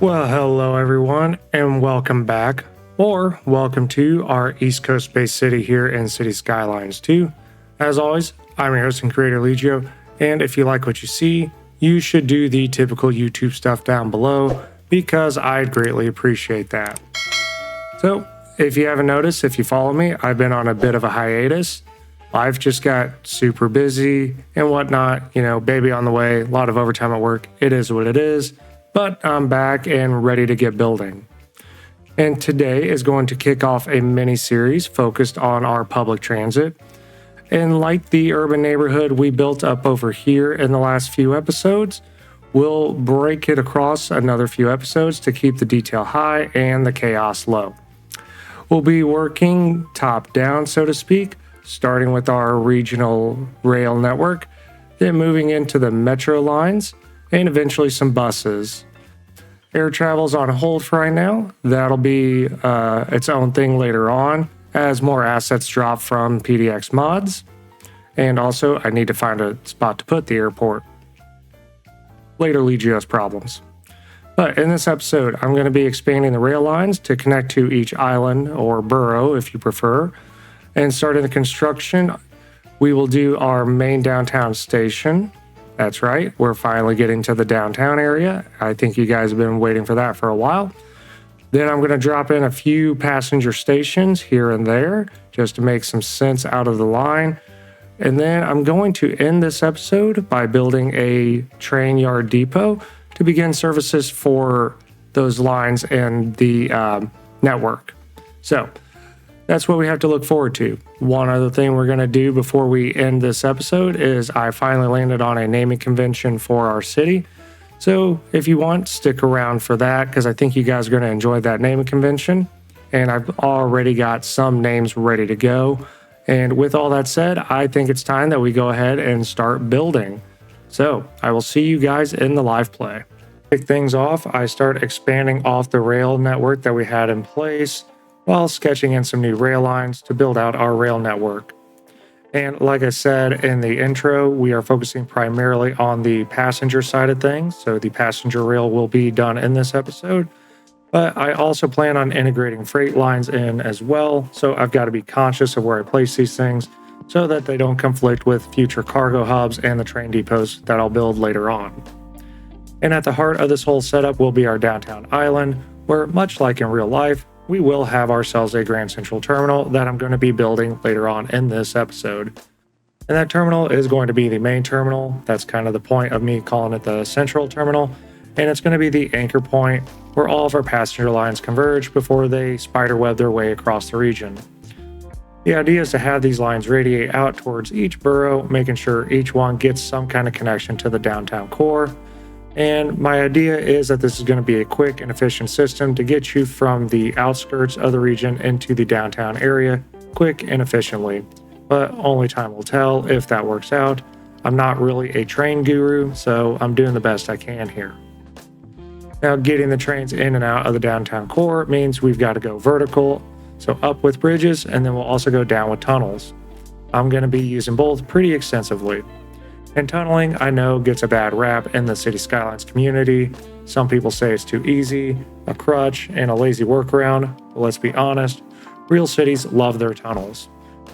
Well, hello everyone, and welcome back, or welcome to our East Coast based city here in City Skylines 2. As always, I'm your host and creator Legio, and if you like what you see, you should do the typical YouTube stuff down below, because I'd greatly appreciate that. So, if you haven't noticed, if you follow me, I've been on a bit of a hiatus. Life just got super busy and whatnot, baby on the way, a lot of overtime at work, it is what it is. But I'm back and ready to get building. And today is going to kick off a mini series focused on our public transit. And like the urban neighborhood we built up over here in the last few episodes, we'll break it across another few episodes to keep the detail high and the chaos low. We'll be working top down, so to speak, starting with our regional rail network, then moving into the metro lines, and eventually some buses. Air travel's on hold for right now. That'll be its own thing later on as more assets drop from PDX mods. And also, I need to find a spot to put the airport. Later Legio's problems. But in this episode, I'm going to be expanding the rail lines to connect to each island or borough if you prefer. And starting the construction, we will do our main downtown station. That's right, we're finally getting to the downtown area. I think you guys have been waiting for that for a while. Then I'm going to drop in a few passenger stations here and there just to make some sense out of the line. And then I'm going to end this episode by building a train yard depot to begin services for those lines and the network. So that's what we have to look forward to. One other thing we're going to do before we end this episode is I finally landed on a naming convention for our city. So if you want, stick around for that because I think you guys are going to enjoy that naming convention. And I've already got some names ready to go. And with all that said, I think it's time that we go ahead and start building. So I will see you guys in the live play. To kick things off, I start expanding off the rail network that we had in place, while sketching in some new rail lines to build out our rail network. And like I said in the intro, we are focusing primarily on the passenger side of things, so the passenger rail will be done in this episode. But I also plan on integrating freight lines in as well, so I've got to be conscious of where I place these things so that they don't conflict with future cargo hubs and the train depots that I'll build later on. And at the heart of this whole setup will be our downtown island, where much like in real life, we will have ourselves a Grand Central terminal that I'm going to be building later on in this episode. And that terminal is going to be the main terminal. That's kind of the point of me calling it the central terminal. And it's going to be the anchor point where all of our passenger lines converge before they spiderweb their way across the region. The idea is to have these lines radiate out towards each borough, making sure each one gets some kind of connection to the downtown core. And my idea is that this is going to be a quick and efficient system to get you from the outskirts of the region into the downtown area quick and efficiently. But only time will tell if that works out. I'm not really a train guru, so I'm doing the best I can here. Now, getting the trains in and out of the downtown core means we've got to go vertical, so up with bridges, and then we'll also go down with tunnels. I'm going to be using both pretty extensively. And tunneling, I know, gets a bad rap in the City Skylines community. Some people say it's too easy, a crutch, and a lazy workaround. But let's be honest, real cities love their tunnels.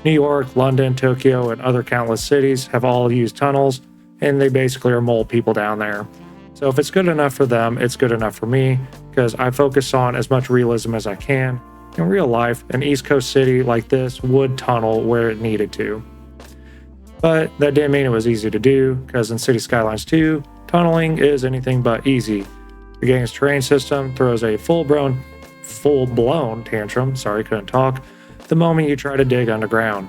New York, London, Tokyo, and other countless cities have all used tunnels, and they basically are mole people down there. So if it's good enough for them, it's good enough for me, because I focus on as much realism as I can. In real life, an East Coast city like this would tunnel where it needed to. But that didn't mean it was easy to do, because in City Skylines 2, tunneling is anything but easy. The game's terrain system throws a full-blown tantrum, the moment you try to dig underground.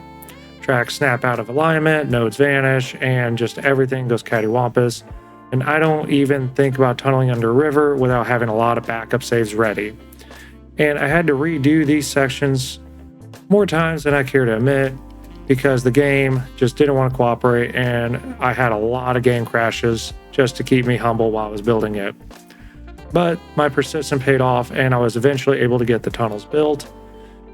Tracks snap out of alignment, nodes vanish, and just everything goes cattywampus. And I don't even think about tunneling under a river without having a lot of backup saves ready. And I had to redo these sections more times than I care to admit, because the game just didn't want to cooperate, and I had a lot of game crashes just to keep me humble while I was building it. But my persistence paid off, and I was eventually able to get the tunnels built,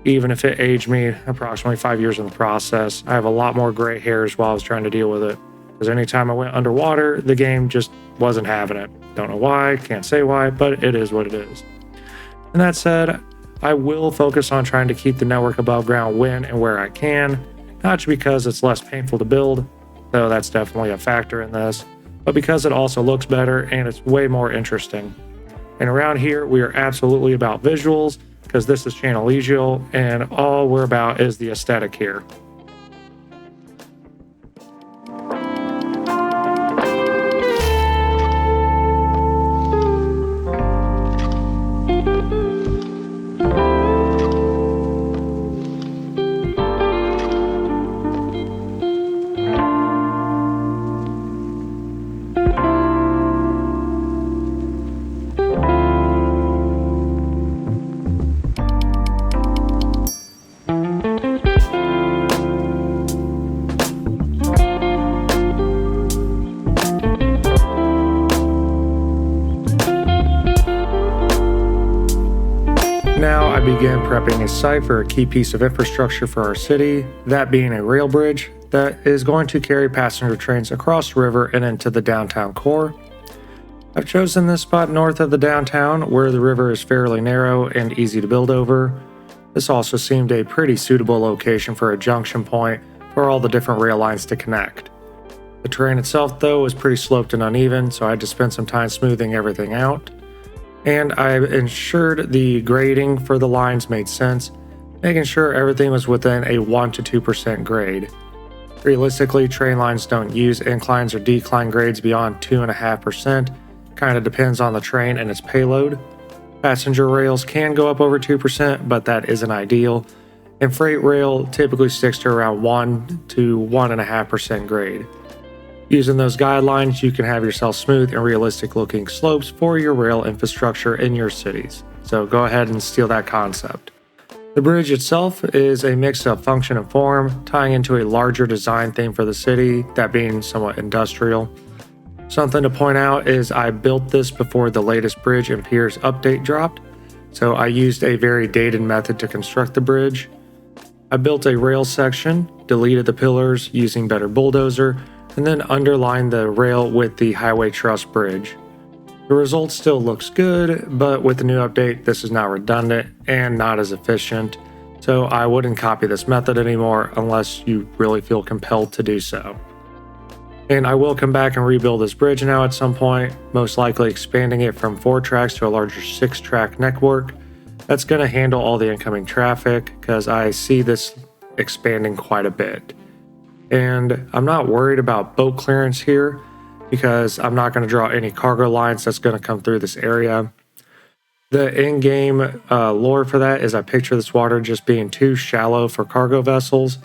even if it aged me approximately 5 years in the process. I have a lot more gray hairs while I was trying to deal with it, because anytime I went underwater, the game just wasn't having it. Don't know why, can't say why, but it is what it is. And that said, I will focus on trying to keep the network above ground when and where I can, not just because it's less painful to build, though that's definitely a factor in this, but because it also looks better and it's way more interesting. And around here, we are absolutely about visuals, because this is Channel Legio, and all we're about is the aesthetic here. Now I began prepping a site for a key piece of infrastructure for our city, that being a rail bridge that is going to carry passenger trains across the river and into the downtown core. I've chosen this spot north of the downtown where the river is fairly narrow and easy to build over. This also seemed a pretty suitable location for a junction point for all the different rail lines to connect. The terrain itself though was pretty sloped and uneven, so I had to spend some time smoothing everything out. And I ensured the grading for the lines made sense, making sure everything was within a 1 to 2% grade. Realistically, train lines don't use inclines or decline grades beyond 2.5%, kind of depends on the train and its payload. Passenger rails can go up over 2%, but that isn't ideal, and freight rail typically sticks to around 1 to 1.5% grade. Using those guidelines, you can have yourself smooth and realistic looking slopes for your rail infrastructure in your cities. So go ahead and steal that concept. The bridge itself is a mix of function and form, tying into a larger design theme for the city, that being somewhat industrial. Something to point out is I built this before the latest bridge and piers update dropped, so I used a very dated method to construct the bridge. I built a rail section, deleted the pillars using better Bulldozer, and then underlined the rail with the highway truss bridge. The result still looks good, but with the new update, this is now redundant and not as efficient, so I wouldn't copy this method anymore unless you really feel compelled to do so. And I will come back and rebuild this bridge now at some point, most likely expanding it from 4 tracks to a larger 6-track network. That's going to handle all the incoming traffic, because I see this expanding quite a bit. And I'm not worried about boat clearance here because I'm not going to draw any cargo lines that's going to come through this area. The in-game lore for that is I picture this water just being too shallow for cargo vessels,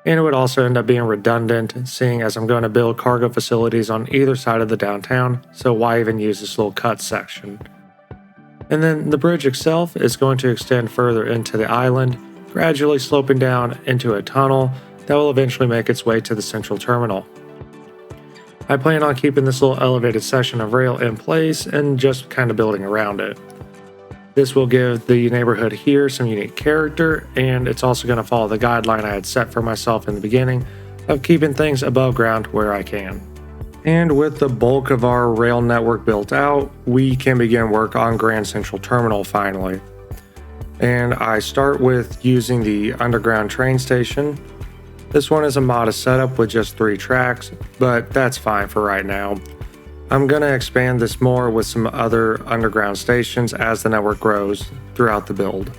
and it would also end up being redundant seeing as I'm going to build cargo facilities on either side of the downtown, so why even use this little cut section? And then the bridge itself is going to extend further into the island, gradually sloping down into a tunnel that will eventually make its way to the central terminal. I plan on keeping this little elevated section of rail in place and just kind of building around it. This will give the neighborhood here some unique character, and it's also going to follow the guideline I had set for myself in the beginning of keeping things above ground where I can. And with the bulk of our rail network built out, we can begin work on Grand Central Terminal finally. And I start with using the underground train station. This one is a modest setup with just 3 tracks, but that's fine for right now. I'm going to expand this more with some other underground stations as the network grows throughout the build.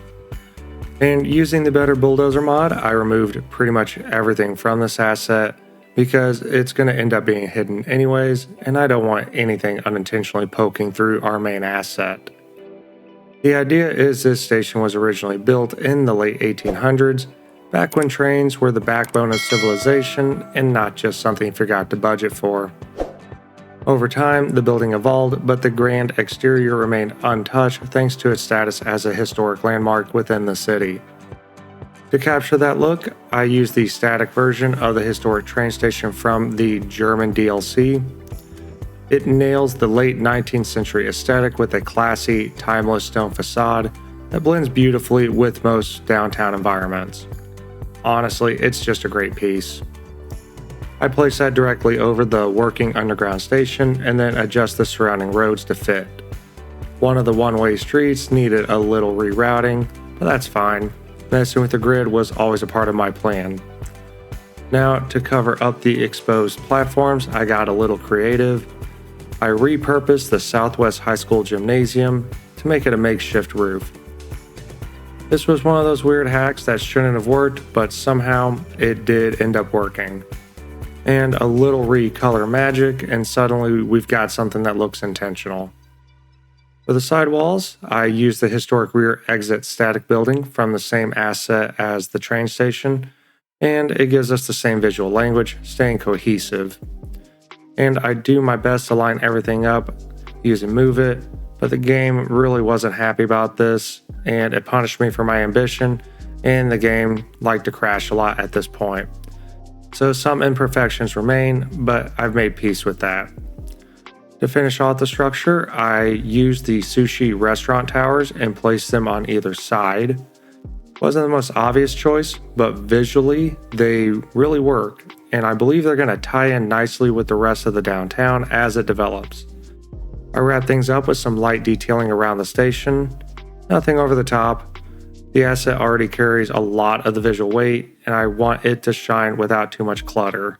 And using the Better Bulldozer mod, I removed pretty much everything from this asset because it's going to end up being hidden anyways, and I don't want anything unintentionally poking through our main asset. The idea is this station was originally built in the late 1800s, back when trains were the backbone of civilization and not just something you forgot to budget for. Over time, the building evolved, but the grand exterior remained untouched thanks to its status as a historic landmark within the city. To capture that look, I used the static version of the historic train station from the German DLC. It nails the late 19th century aesthetic with a classy, timeless stone facade that blends beautifully with most downtown environments. Honestly, it's just a great piece. I place that directly over the working underground station and then adjust the surrounding roads to fit. One of the one-way streets needed a little rerouting, but that's fine. Messing with the grid was always a part of my plan. Now, to cover up the exposed platforms, I got a little creative. I repurposed the Southwest High School gymnasium to make it a makeshift roof. This was one of those weird hacks that shouldn't have worked, but somehow it did end up working. And a little recolor magic, and suddenly we've got something that looks intentional. For the sidewalls, I used the historic rear exit static building from the same asset as the train station, and it gives us the same visual language, staying cohesive. And I do my best to line everything up using Move It, but the game really wasn't happy about this, and it punished me for my ambition, and the game liked to crash a lot at this point. So some imperfections remain, but I've made peace with that. To finish off the structure, I used the sushi restaurant towers and placed them on either side. Wasn't the most obvious choice, but visually they really work, and I believe they're going to tie in nicely with the rest of the downtown as it develops. I wrapped things up with some light detailing around the station, nothing over the top. The asset already carries a lot of the visual weight, and I want it to shine without too much clutter.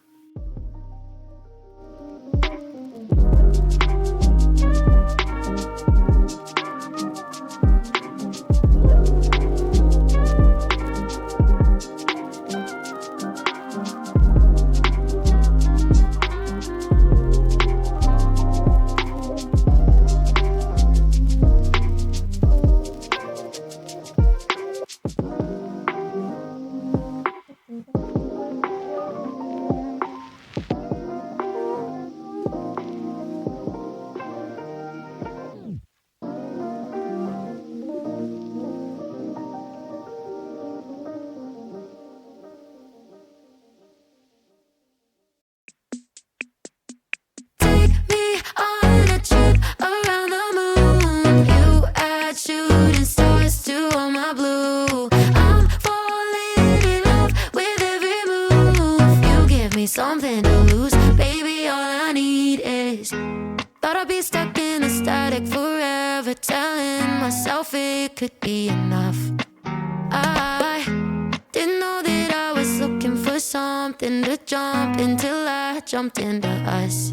Something to lose, baby, all I need is thought I'd be stuck in a static forever, telling myself it could be enough. I didn't know that I was looking for something to jump until I jumped into us.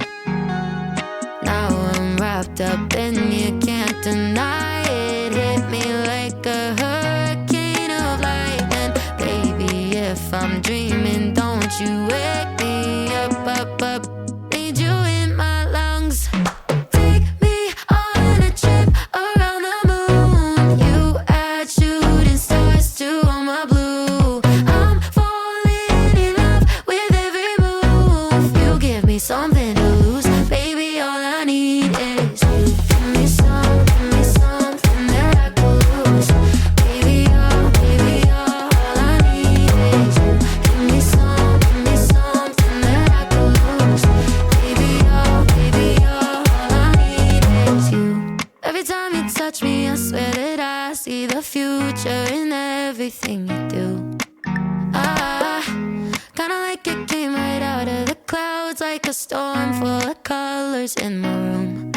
Now I'm wrapped up and you can't deny it. Hit me like a hurricane of lightning. Baby, if I'm dreaming, don't you wake me up, up, up. Need you in my lungs. Take me on a trip around the moon. You add shooting stars to all my blue. I'm falling in love with every move. You give me something to lose, baby, all I need is you. Give me something that I could lose. Baby, all I need is you. Give me something that I could lose. Baby, all I need is you. Every time you touch me, I swear that I see the future in everything you do. Kinda like it came right out of the clouds, like a storm full of colors in my room.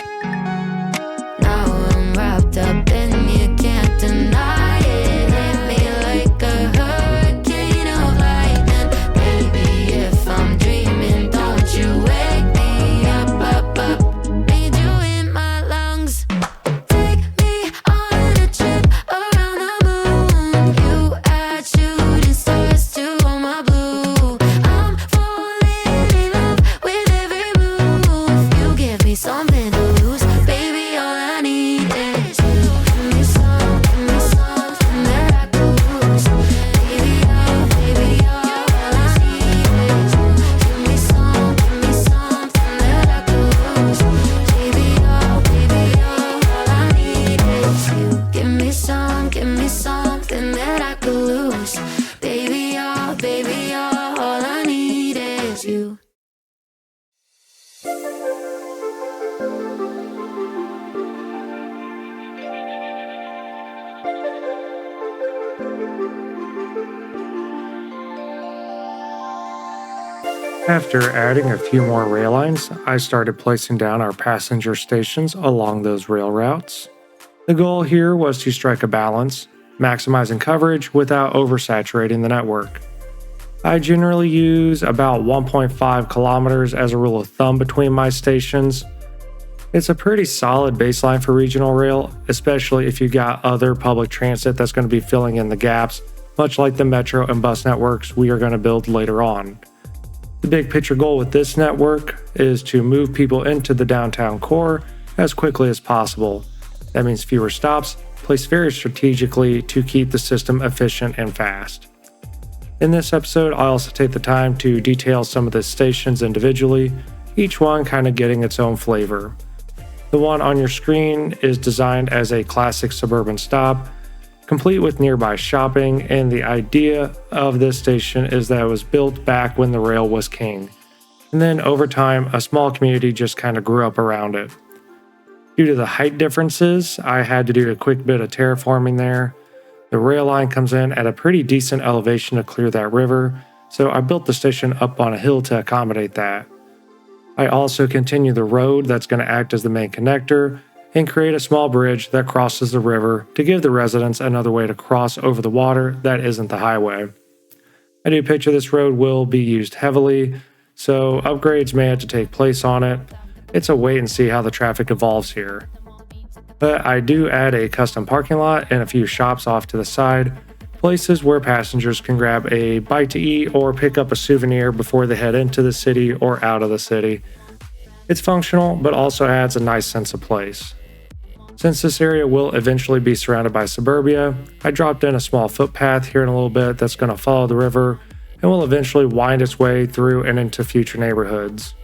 Now I'm wrapped up and you can't deny it. Hit me like a hurricane of lightning. Baby, if I'm dreaming, don't you wake me up, up, up. Need you in my lungs. Take me on a trip around the moon. You add shooting stars to all my blue. I'm falling in love with every move. You give me something to After adding a few more rail lines, I started placing down our passenger stations along those rail routes. The goal here was to strike a balance, maximizing coverage without oversaturating the network. I generally use about 1.5 kilometers as a rule of thumb between my stations. It's a pretty solid baseline for regional rail, especially if you got other public transit that's going to be filling in the gaps, much like the metro and bus networks we are going to build later on. The big picture goal with this network is to move people into the downtown core as quickly as possible. That means fewer stops, placed very strategically to keep the system efficient and fast. In this episode, I also take the time to detail some of the stations individually, each one kind of getting its own flavor. The one on your screen is designed as a classic suburban stop, complete with nearby shopping, and the idea of this station is that it was built back when the rail was king. And then over time, a small community just kind of grew up around it. Due to the height differences, I had to do a quick bit of terraforming there. The rail line comes in at a pretty decent elevation to clear that river, so I built the station up on a hill to accommodate that. I also continue the road that's going to act as the main connector and create a small bridge that crosses the river to give the residents another way to cross over the water that isn't the highway. I do picture this road will be used heavily, so upgrades may have to take place on it. It's a wait and see how the traffic evolves here. But I do add a custom parking lot and a few shops off to the side, places where passengers can grab a bite to eat or pick up a souvenir before they head into the city or out of the city. It's functional, but also adds a nice sense of place. Since this area will eventually be surrounded by suburbia, I dropped in a small footpath here in a little bit that's going to follow the river and will eventually wind its way through and into future neighborhoods.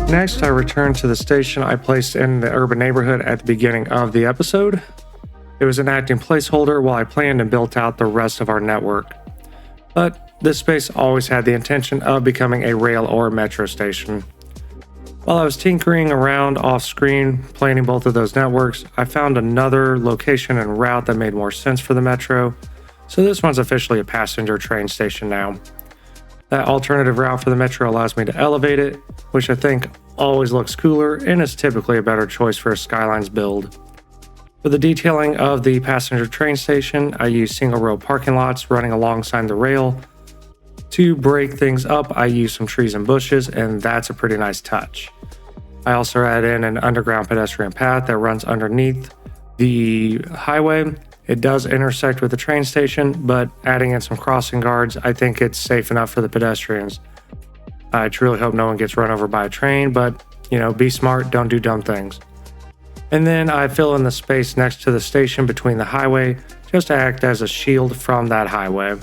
Next, I returned to the station I placed in the urban neighborhood at the beginning of the episode. It was an acting placeholder while I planned and built out the rest of our network. But this space always had the intention of becoming a rail or metro station. While I was tinkering around off-screen, planning both of those networks, I found another location and route that made more sense for the metro, so this one's officially a passenger train station now. That alternative route for the metro allows me to elevate it, which I think always looks cooler and is typically a better choice for a Skylines build. For the detailing of the passenger train station, I use single row parking lots running alongside the rail. To break things up, I use some trees and bushes, and that's a pretty nice touch. I also add in an underground pedestrian path that runs underneath the highway It does intersect with the train station, but adding in some crossing guards, I think it's safe enough for the pedestrians. I truly hope no one gets run over by a train, but, be smart, don't do dumb things. And then I fill in the space next to the station between the highway, just to act as a shield from that highway.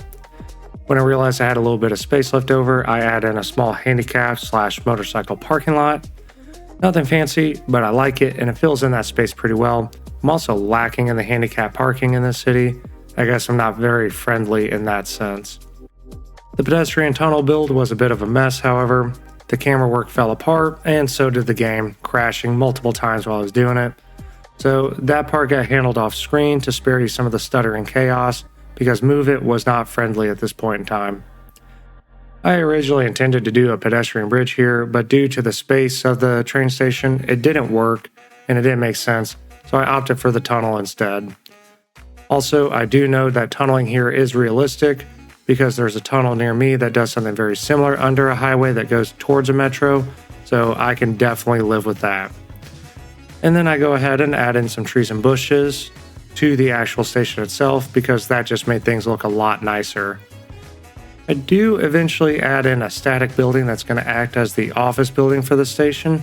When I realized I had a little bit of space left over, I add in a small handicap/motorcycle parking lot. Nothing fancy, but I like it, and it fills in that space pretty well. I'm also lacking in the handicap parking in this city. I guess I'm not very friendly in that sense. The pedestrian tunnel build was a bit of a mess, however. The camera work fell apart, and so did the game, crashing multiple times while I was doing it. So that part got handled off screen to spare you some of the stuttering chaos, because Move It was not friendly at this point in time. I originally intended to do a pedestrian bridge here, but due to the space of the train station, it didn't work, and it didn't make sense, so I opted for the tunnel instead. Also, I do know that tunneling here is realistic, because there's a tunnel near me that does something very similar under a highway that goes towards a metro, so I can definitely live with that. And then I go ahead and add in some trees and bushes to the actual station itself, because that just made things look a lot nicer. I do eventually add in a static building that's going to act as the office building for the station,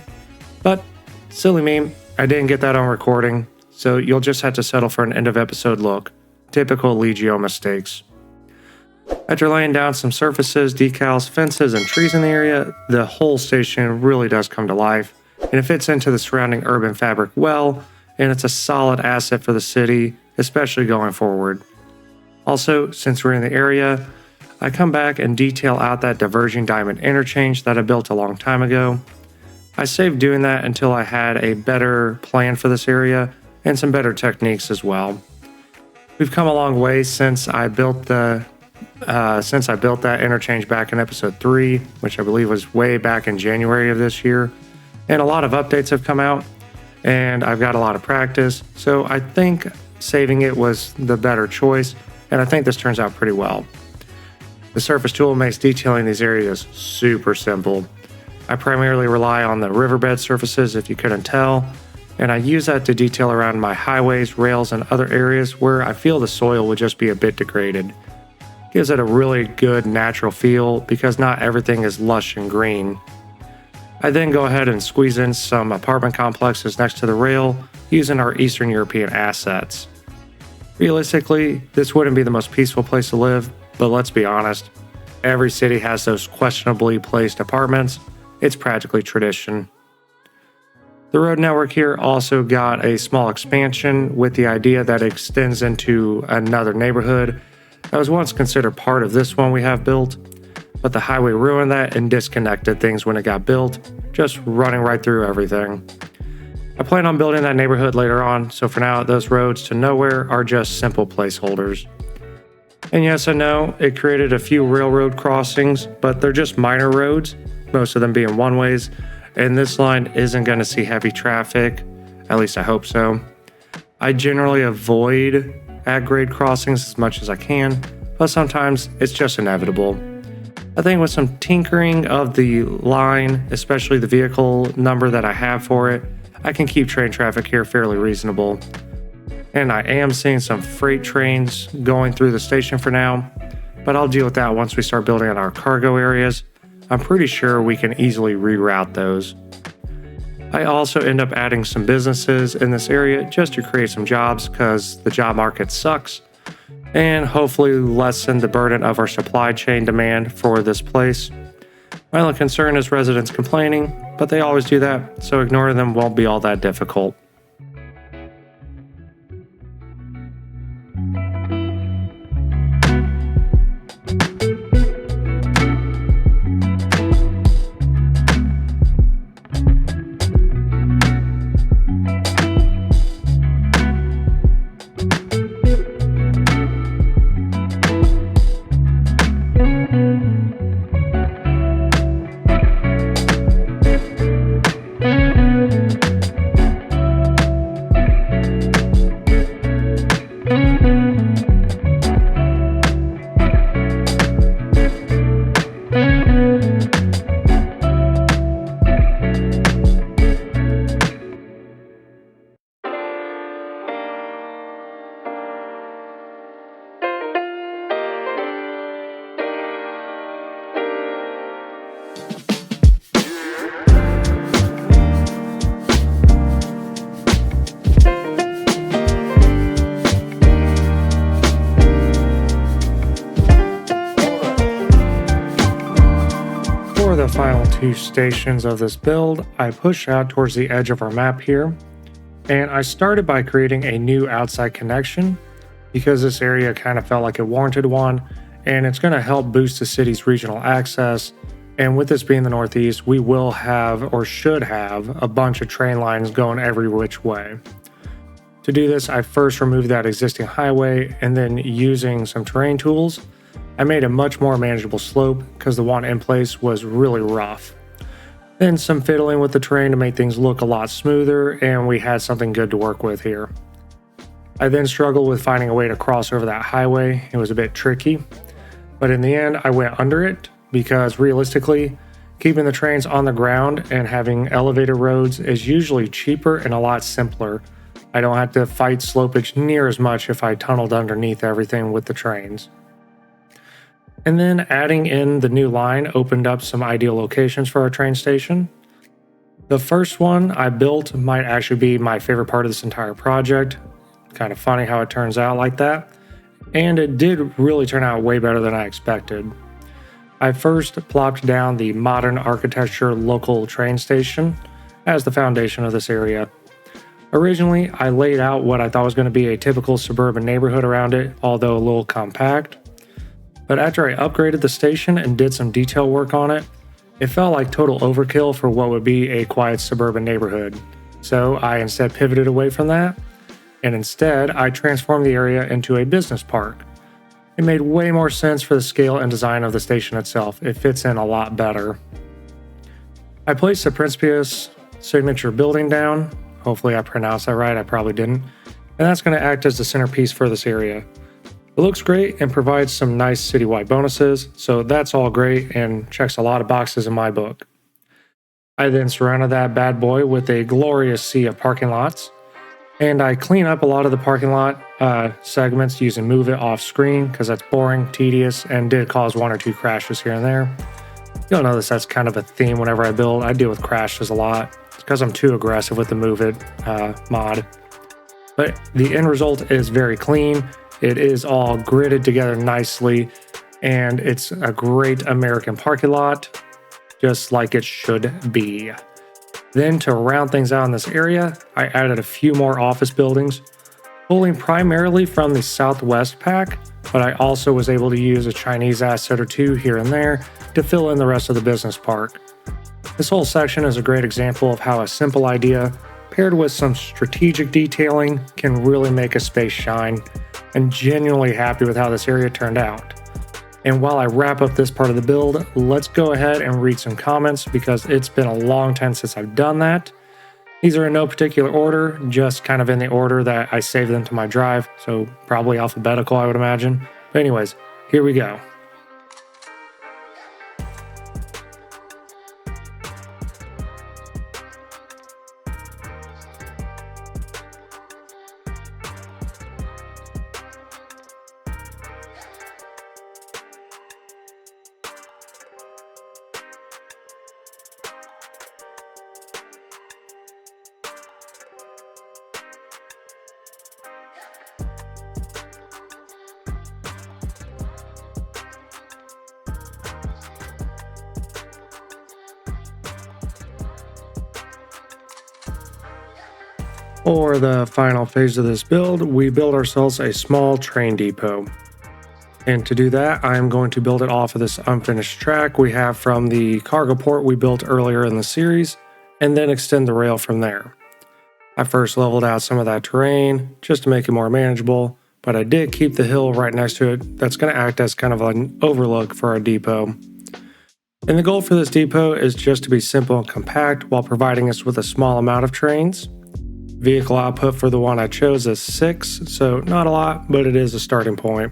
but silly me, I didn't get that on recording, so you'll just have to settle for an end of episode look. Typical Legio mistakes. After laying down some surfaces, decals, fences, and trees in the area, the whole station really does come to life, and it fits into the surrounding urban fabric well, and it's a solid asset for the city, especially going forward. Also, since we're in the area, I come back and detail out that diverging diamond interchange that I built a long time ago. I saved doing that until I had a better plan for this area and some better techniques as well. We've come a long way since I built that interchange back in episode 3, which I believe was way back in January of this year, and a lot of updates have come out, and I've got a lot of practice, so I think saving it was the better choice, and I think this turns out pretty well. The surface tool makes detailing these areas super simple. I primarily rely on the riverbed surfaces, if you couldn't tell, and I use that to detail around my highways, rails, and other areas where I feel the soil would just be a bit degraded. Gives it a really good natural feel because not everything is lush and green. I then go ahead and squeeze in some apartment complexes next to the rail using our Eastern European assets. Realistically, this wouldn't be the most peaceful place to live, but let's be honest, every city has those questionably placed apartments. It's practically tradition. The road network here also got a small expansion with the idea that it extends into another neighborhood that was once considered part of this one we have built, but the highway ruined that and disconnected things when it got built, just running right through everything. I plan on building that neighborhood later on, so for now, those roads to nowhere are just simple placeholders. And yes, I know it created a few railroad crossings, but they're just minor roads, most of them being one-ways, and this line isn't going to see heavy traffic, at least I hope so. I generally avoid at-grade crossings as much as I can, but sometimes it's just inevitable. I think with some tinkering of the line, especially the vehicle number that I have for it, I can keep train traffic here fairly reasonable. And I am seeing some freight trains going through the station for now, but I'll deal with that once we start building on our cargo areas. I'm pretty sure we can easily reroute those. I also end up adding some businesses in this area just to create some jobs because the job market sucks, and hopefully lessen the burden of our supply chain demand for this place. My only concern is residents complaining, but they always do that, so ignoring them won't be all that difficult. final two stations of this build, I pushed out towards the edge of our map here, and I started by creating a new outside connection because this area kind of felt like it warranted one, and it's going to help boost the city's regional access. And with this being the Northeast, we will have, or should have, a bunch of train lines going every which way. To do this, I first removed that existing highway, and then using some terrain tools, I made a much more manageable slope because the one in place was really rough. Then some fiddling with the terrain to make things look a lot smoother, and we had something good to work with here. I then struggled with finding a way to cross over that highway. It was a bit tricky, but in the end I went under it because realistically, keeping the trains on the ground and having elevated roads is usually cheaper and a lot simpler. I don't have to fight slopage near as much if I tunneled underneath everything with the trains. And then adding in the new line opened up some ideal locations for our train station. The first one I built might actually be my favorite part of this entire project. Kind of funny how it turns out like that. And it did really turn out way better than I expected. I first plopped down the modern architecture local train station as the foundation of this area. Originally, I laid out what I thought was going to be a typical suburban neighborhood around it, although a little compact. But after I upgraded the station and did some detail work on it, it felt like total overkill for what would be a quiet suburban neighborhood. So I instead pivoted away from that, and instead I transformed the area into a business park. It made way more sense for the scale and design of the station itself. It fits in a lot better. I placed the Principia's signature building down. Hopefully I pronounced that right, I probably didn't. And that's going to act as the centerpiece for this area. It looks great and provides some nice citywide bonuses, so that's all great and checks a lot of boxes in my book. I then surrounded that bad boy with a glorious sea of parking lots, and I clean up a lot of the parking lot segments using Move It off screen because that's boring, tedious, and did cause one or two crashes here and there. You'll notice that's kind of a theme whenever I build. I deal with crashes a lot. It's because I'm too aggressive with the Move It mod. But the end result is very clean. It is all gridded together nicely, and it's a great American parking lot, just like it should be. Then to round things out in this area, I added a few more office buildings, pulling primarily from the Southwest pack, but I also was able to use a Chinese asset or two here and there to fill in the rest of the business park. This whole section is a great example of how a simple idea, paired with some strategic detailing, can really make a space shine. I'm genuinely happy with how this area turned out. And while I wrap up this part of the build, let's go ahead and read some comments because it's been a long time since I've done that. These are in no particular order, just kind of in the order that I saved them to my drive, so probably alphabetical, I would imagine. But anyways, here we go. For the final phase of this build, we build ourselves a small train depot. And to do that, I'm going to build it off of this unfinished track we have from the cargo port we built earlier in the series, and then extend the rail from there. I first leveled out some of that terrain just to make it more manageable, but I did keep the hill right next to it that's going to act as kind of an overlook for our depot. And the goal for this depot is just to be simple and compact while providing us with a small amount of trains. Vehicle output for the one I chose is 6, so not a lot, but it is a starting point.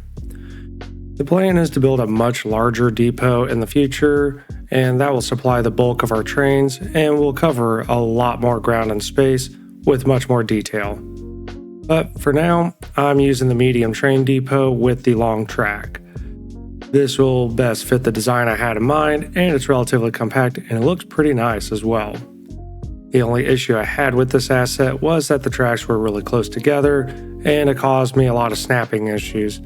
The plan is to build a much larger depot in the future, and that will supply the bulk of our trains and will cover a lot more ground and space with much more detail. But for now, I'm using the medium train depot with the long track. This will best fit the design I had in mind, and it's relatively compact and it looks pretty nice as well. The only issue I had with this asset was that the tracks were really close together and it caused me a lot of snapping issues.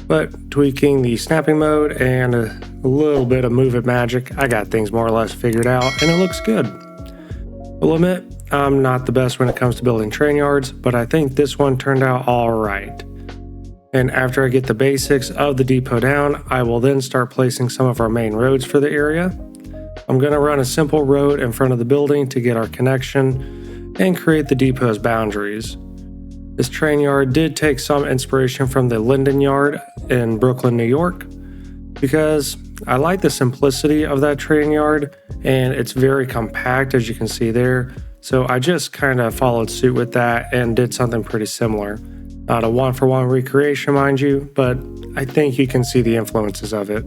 But tweaking the snapping mode and a little bit of move it magic, I got things more or less figured out and it looks good. I'll admit, I'm not the best when it comes to building train yards, but I think this one turned out alright. And after I get the basics of the depot down, I will then start placing some of our main roads for the area. I'm going to run a simple road in front of the building to get our connection and create the depot's boundaries. This train yard did take some inspiration from the Linden Yard in Brooklyn, New York, because I like the simplicity of that train yard and it's very compact, as you can see there. So I just kind of followed suit with that and did something pretty similar. Not a one-for-one recreation, mind you, but I think you can see the influences of it.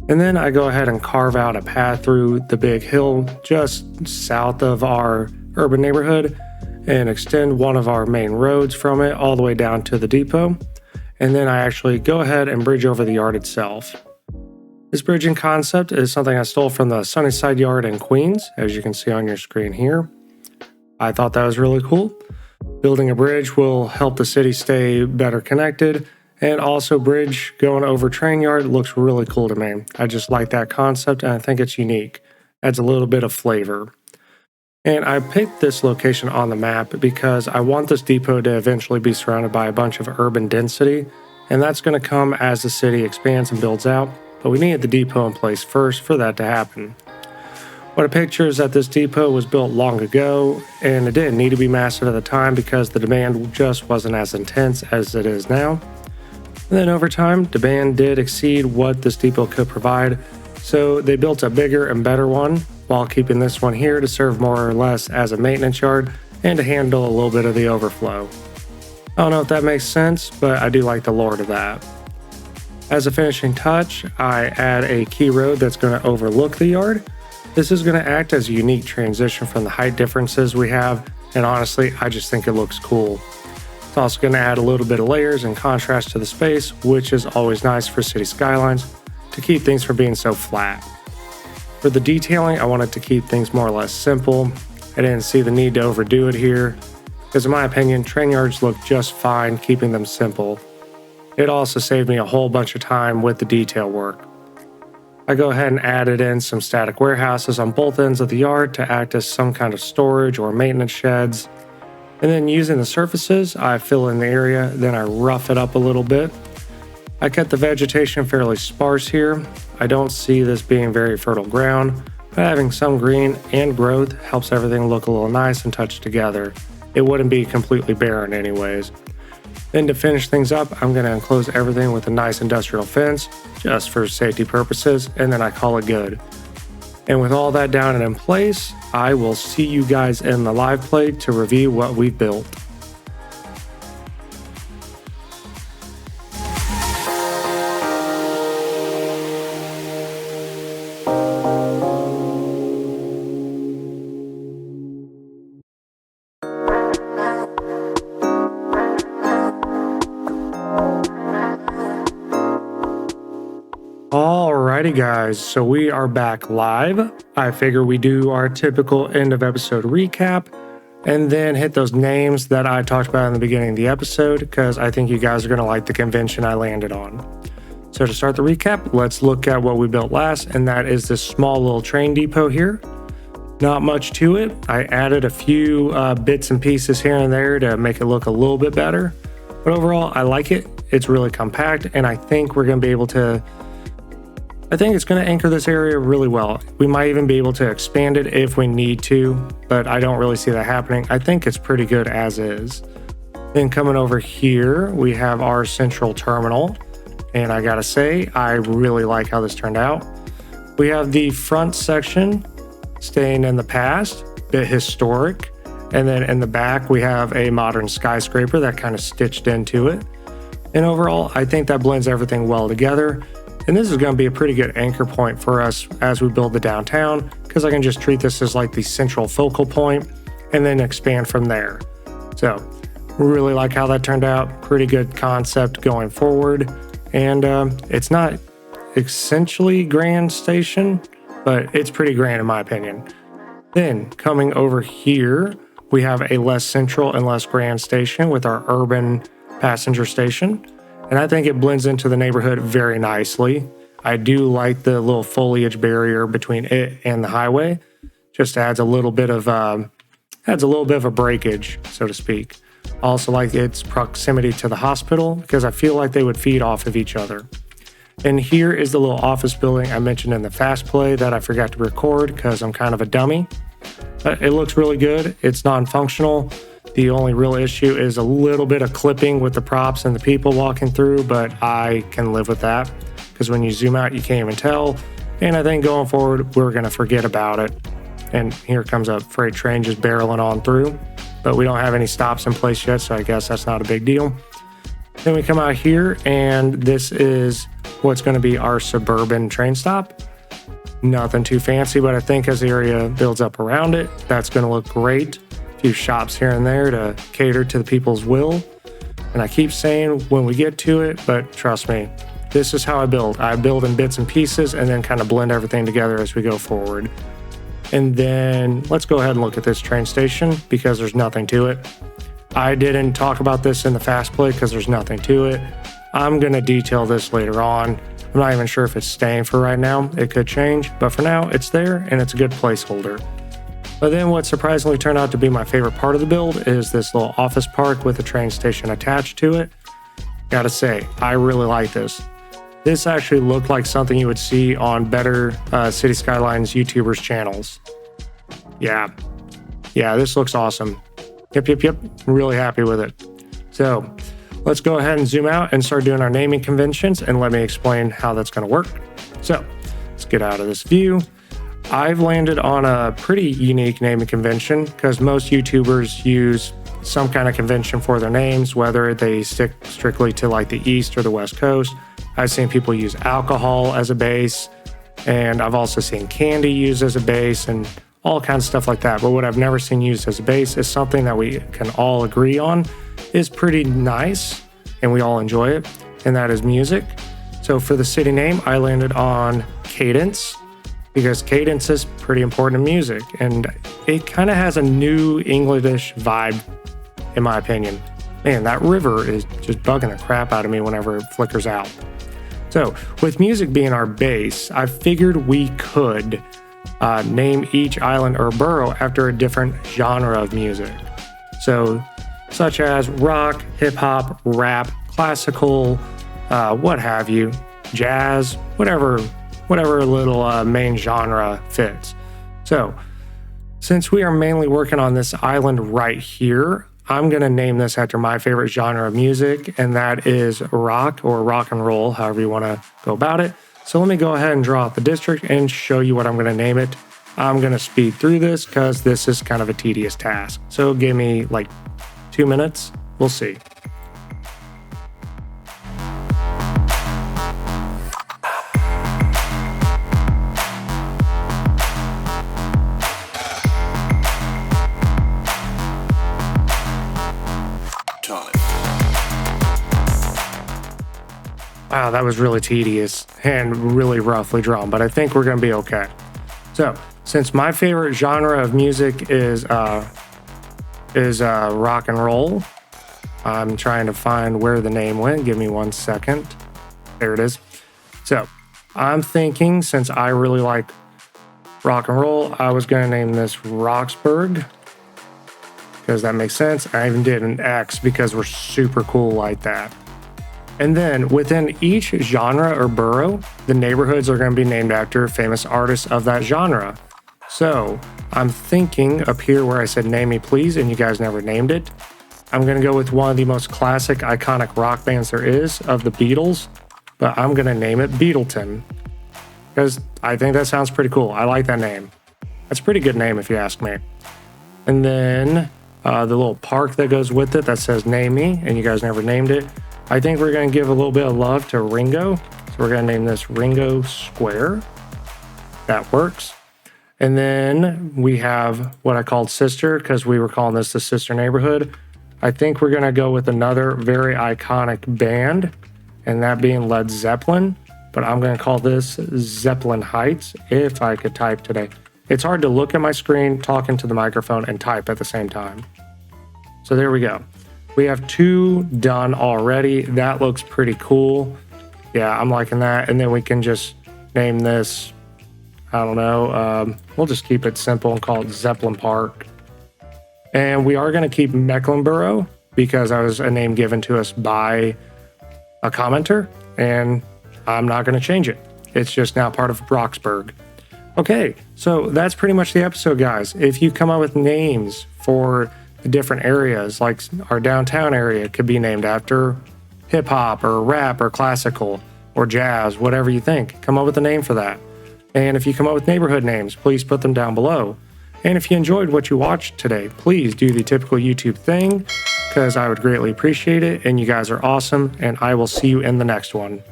And then I go ahead and carve out a path through the big hill just south of our urban neighborhood and extend one of our main roads from it all the way down to the depot. And then I actually go ahead and bridge over the yard itself. This bridging concept is something I stole from the Sunnyside Yard in Queens, as you can see on your screen here. I thought that was really cool. Building a bridge will help the city stay better connected, and also bridge going over train yard looks really cool to me. I just like that concept and I think it's unique. Adds a little bit of flavor. And I picked this location on the map because I want this depot to eventually be surrounded by a bunch of urban density, and that's going to come as the city expands and builds out, but we needed the depot in place first for that to happen. What I picture is that this depot was built long ago, and it didn't need to be massive at the time because the demand just wasn't as intense as it is now. And then over time, demand did exceed what this depot could provide, so they built a bigger and better one, while keeping this one here to serve more or less as a maintenance yard and to handle a little bit of the overflow. I don't know if that makes sense, but I do like the lore to that. As a finishing touch, I add a key road that's going to overlook the yard. This is going to act as a unique transition from the height differences we have, and honestly, I just think it looks cool. It's also going to add a little bit of layers and contrast to the space, which is always nice for city skylines to keep things from being so flat. For the detailing, I wanted to keep things more or less simple. I didn't see the need to overdo it here, because in my opinion, train yards look just fine keeping them simple. It also saved me a whole bunch of time with the detail work. I go ahead and added in some static warehouses on both ends of the yard to act as some kind of storage or maintenance sheds. And then using the surfaces, I fill in the area, then I rough it up a little bit. I kept the vegetation fairly sparse here. I don't see this being very fertile ground, but having some green and growth helps everything look a little nice and touched together. It wouldn't be completely barren anyways. Then to finish things up, I'm going to enclose everything with a nice industrial fence, just for safety purposes, and then I call it good. And with all that down and in place, I will see you guys in the live play to review what we've built. Alrighty guys, so we are back live. I figure we do our typical end of episode recap and then hit those names that I talked about in the beginning of the episode because I think you guys are going to like the convention I landed on. So to start the recap, let's look at what we built last, and that is this small little train depot here. Not much to it. I added a few bits and pieces here and there to make it look a little bit better, but overall I like it. It's really compact, and I think we're going to be able to I think it's going to anchor this area really well. We might even be able to expand it if we need to, but I don't really see that happening. I think it's pretty good as is. Then coming over here, we have our central terminal, and I gotta say, I really like how this turned out. We have the front section staying in the past, bit historic, and then in the back, we have a modern skyscraper that kind of stitched into it. And overall, I think that blends everything well together. And this is going to be a pretty good anchor point for us as we build the downtown, because I can just treat this as like the central focal point and then expand from there. So really like how that turned out. Pretty good concept going forward. And it's not essentially grand station, but it's pretty grand in my opinion. Then coming over here, we have a less central and less grand station with our urban passenger station. and I think it blends into the neighborhood very nicely. I do like the little foliage barrier between it and the highway. Just adds a little bit of a breakage, so to speak. Also like its proximity to the hospital because I feel like they would feed off of each other. And here is the little office building I mentioned in the fast play that I forgot to record because I'm kind of a dummy. But it looks really good. It's non-functional. The only real issue is a little bit of clipping with the props and the people walking through, but I can live with that because when you zoom out, you can't even tell. And I think going forward, we're going to forget about it. And here comes a freight train just barreling on through, but we don't have any stops in place yet, so I guess that's not a big deal. Then we come out here, and this is what's going to be our Suburban train stop. Nothing too fancy, but I think as the area builds up around it, that's going to look great. A few shops here and there to cater to the people's will. And I keep saying when we get to it, but trust me, this is how I build. I build in bits and pieces and then kind of blend everything together as we go forward. And then let's go ahead and look at this train station because there's nothing to it. I didn't talk about this in the fast play because there's nothing to it. I'm going to detail this later on. I'm not even sure if it's staying for right now. It could change, but for now it's there and it's a good placeholder. But then what surprisingly turned out to be my favorite part of the build is this little office park with a train station attached to it. Gotta say, I really like this. This actually looked like something you would see on better City Skylines YouTubers channels. Yeah, this looks awesome. Yep. I'm really happy with it. So let's go ahead and zoom out and start doing our naming conventions and let me explain how that's going to work. So let's get out of this view. I've landed on a pretty unique naming convention because most YouTubers use some kind of convention for their names, whether they stick strictly to like the East or the West Coast. I've seen people use alcohol as a base, and I've also seen candy used as a base and all kinds of stuff like that. But what I've never seen used as a base is something that we can all agree on is pretty nice and we all enjoy it, and that is music. So for the city name, I landed on Cadence because cadence is pretty important in music and it kind of has a new English vibe in my opinion. Man, that river is just bugging the crap out of me whenever it flickers out. So with music being our base, I figured we could name each island or borough after a different genre of music. So such as rock, hip hop, rap, classical, what have you, jazz, whatever little main genre fits. So since we are mainly working on this island right here, I'm going to name this after my favorite genre of music, and that is rock or rock and roll, however you want to go about it. So let me go ahead and draw out the district and show you what I'm going to name it. I'm going to speed through this because this is kind of a tedious task. So give me like 2 minutes. We'll see. Wow, that was really tedious and really roughly drawn, but I think we're going to be okay. So, since my favorite genre of music is rock and roll, I'm trying to find where the name went. Give me 1 second. There it is. So, I'm thinking since I really like rock and roll, I was going to name this Roxburgh because that makes sense. I even did an X because we're super cool like that. And then within each genre or borough, the neighborhoods are going to be named after famous artists of that genre. So I'm thinking up here where I said name me please and you guys never named it, I'm going to go with one of the most classic iconic rock bands there is of the Beatles, but I'm going to name it Beatleton because I think that sounds pretty cool. I like that name. That's a pretty good name if you ask me. And then the little park that goes with it that says name me and you guys never named it, I think we're going to give a little bit of love to Ringo. So we're going to name this Ringo Square. That works. And then we have what I called Sister because we were calling this the Sister Neighborhood. I think we're going to go with another very iconic band, and that being Led Zeppelin. But I'm going to call this Zeppelin Heights if I could type today. It's hard to look at my screen, talk into the microphone, and type at the same time. So there we go. We have 2 done already. That looks pretty cool. Yeah, I'm liking that. And then we can just name this, I don't know, we'll just keep it simple and call it Zeppelin Park. And we are going to keep Mecklenburg because that was a name given to us by a commenter, and I'm not going to change it. It's just now part of Broxburg. Okay, so that's pretty much the episode, guys. If you come up with names for the different areas, like our downtown area could be named after hip hop or rap or classical or jazz, whatever you think. Come up with a name for that. And if you come up with neighborhood names, please put them down below. And if you enjoyed what you watched today, please do the typical YouTube thing, because I would greatly appreciate it. And you guys are awesome, and I will see you in the next one.